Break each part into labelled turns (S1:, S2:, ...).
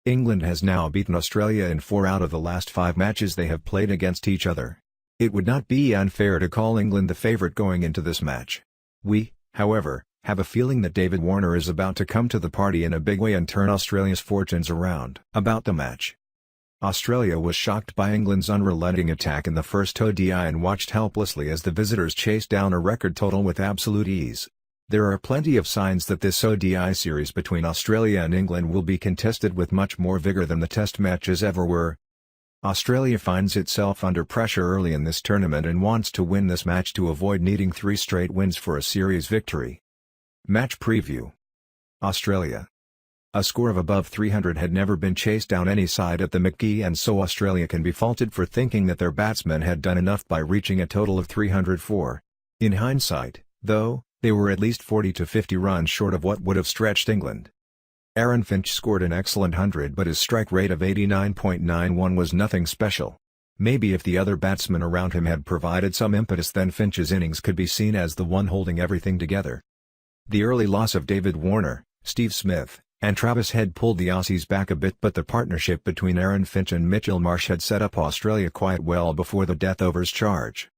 S1: England has now beaten Australia in 4 out of the last 5 matches they have played against each other. It would not be unfair to call England the favourite going into this match. We, however, have a feeling that David Warner is about to come to the party in a big way and turn Australia's fortunes around. About the match. Australia was shocked by England's unrelenting attack in the first ODI and watched helplessly as the visitors chased down a record total with absolute ease. There are plenty of signs that this ODI series between Australia and England will be contested with much more vigour than the test matches ever were. Australia finds itself under pressure early in this tournament and wants to win this match to avoid needing 3 straight wins for a series victory. Match preview. Australia. A score of above 300 had never been chased down any side at the McGee, and so Australia can be faulted for thinking that their batsmen had done enough by reaching a total of 304. In hindsight, though, they were at least 40 to 50 runs short of what would have stretched England. Aaron Finch scored an excellent 100, but his strike rate of 89.91 was nothing special. Maybe if the other batsmen around him had provided some impetus, then Finch's innings could be seen as the one holding everything together. The early loss of David Warner, Steve Smith, and Travis Head pulled the Aussies back a bit, but the partnership between Aaron Finch and Mitchell Marsh had set up Australia quite well before the death overs charge.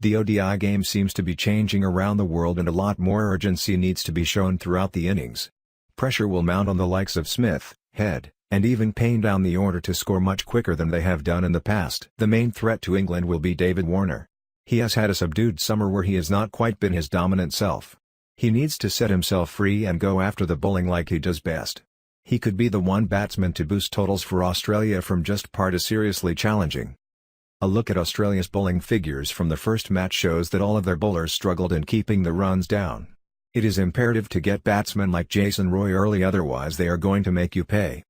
S1: The ODI game seems to be changing around the world, and a lot more urgency needs to be shown throughout the innings. Pressure will mount on the likes of Smith, Head, and even Payne down the order to score much quicker than they have done in the past. The main threat to England will be David Warner. He has had a subdued summer where he has not quite been his dominant self. He needs to set himself free and go after the bowling like he does best. He could be the one batsman to boost totals for Australia from just par to seriously challenging. A look at Australia's bowling figures from the first match shows that all of their bowlers struggled in keeping the runs down. It is imperative to get batsmen like Jason Roy early, otherwise they are going to make you pay.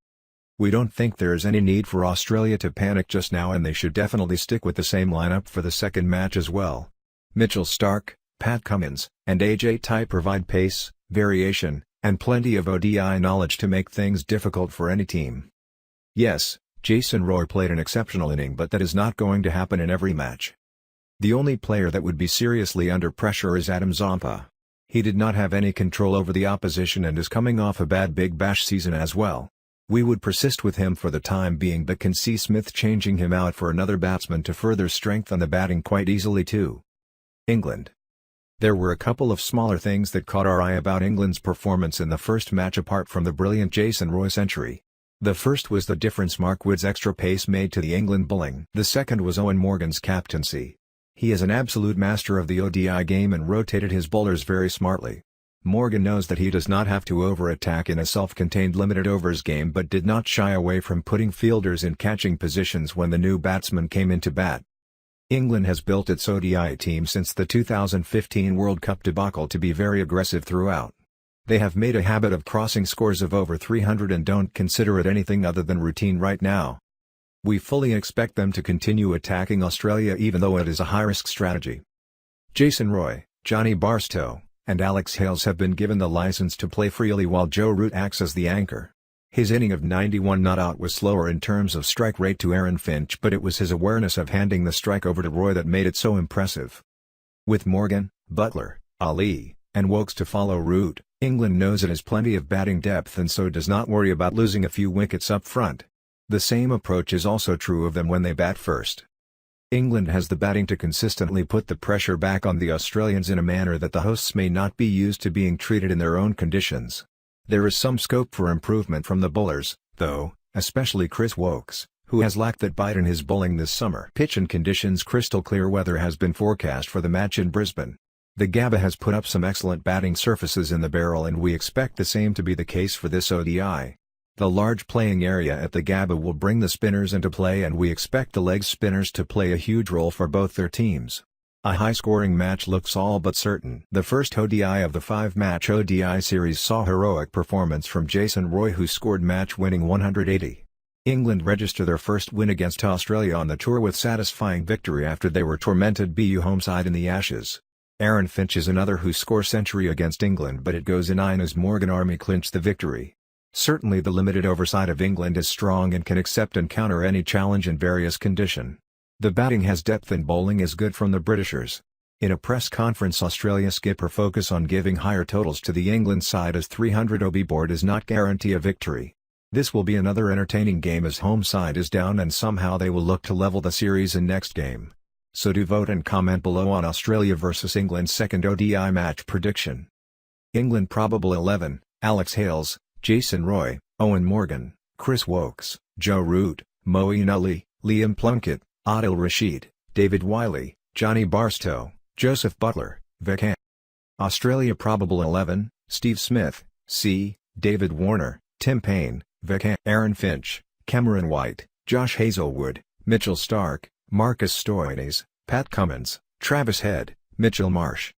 S1: We don't think there is any need for Australia to panic just now, and they should definitely stick with the same lineup for the second match as well. Mitchell Starc, Pat Cummins, and AJ Tye provide pace, variation, and plenty of ODI knowledge to make things difficult for any team. Yes, Jason Roy played an exceptional inning, but that is not going to happen in every match. The only player that would be seriously under pressure is Adam Zampa. He did not have any control over the opposition and is coming off a bad Big Bash season as well. We would persist with him for the time being, but can see Smith changing him out for another batsman to further strengthen the batting quite easily too. England. There were a couple of smaller things that caught our eye about England's performance in the first match apart from the brilliant Jason Roy century. The first was the difference Mark Wood's extra pace made to the England bowling. The second was Owen Morgan's captaincy. He is an absolute master of the ODI game and rotated his bowlers very smartly. Morgan knows that he does not have to over-attack in a self-contained limited overs game, but did not shy away from putting fielders in catching positions when the new batsman came into bat. England has built its ODI team since the 2015 World Cup debacle to be very aggressive throughout. They have made a habit of crossing scores of over 300 and don't consider it anything other than routine right now. We fully expect them to continue attacking Australia even though it is a high-risk strategy. Jason Roy, Johnny Barstow, and Alex Hales have been given the license to play freely while Joe Root acts as the anchor. His inning of 91 not out was slower in terms of strike rate to Aaron Finch, but it was his awareness of handing the strike over to Roy that made it so impressive. With Morgan, Butler, Ali, and Wokes to follow Root, England knows it has plenty of batting depth and so does not worry about losing a few wickets up front. The same approach is also true of them when they bat first. England has the batting to consistently put the pressure back on the Australians in a manner that the hosts may not be used to being treated in their own conditions. There is some scope for improvement from the bowlers, though, especially Chris Wokes, who has lacked that bite in his bowling this summer. Pitch and conditions. Crystal clear weather has been forecast for the match in Brisbane. The Gabba has put up some excellent batting surfaces in the barrel, and we expect the same to be the case for this ODI. The large playing area at the Gabba will bring the spinners into play, and we expect the leg spinners to play a huge role for both their teams. A high-scoring match looks all but certain. The first ODI of the 5-match ODI series saw heroic performance from Jason Roy, who scored match-winning 180. England register their first win against Australia on the tour with satisfying victory after they were tormented BU homeside in the Ashes. Aaron Finch is another who scored century against England, but it goes in as Morgan Army clinched the victory. Certainly the limited oversight of England is strong and can accept and counter any challenge in various condition. The batting has depth and bowling is good from the Britishers. In a press conference, Australia skipper focus on giving higher totals to the England side as 300 OB board does not guarantee a victory. This will be another entertaining game as home side is down and somehow they will look to level the series in next game. So do vote and comment below on Australia vs England's second ODI match prediction. England probable 11, Alex Hales, Jason Roy, Owen Morgan, Chris Wokes, Joe Root, Moeen Ali, Liam Plunkett, Adil Rashid, David Wiley, Johnny Barstow, Joseph Butler, Vic. Australia probable 11, Steve Smith, C, David Warner, Tim Payne, Vic. Aaron Finch, Cameron White, Josh Hazelwood, Mitchell Stark, Marcus Stoinis, Pat Cummins, Travis Head, Mitchell Marsh,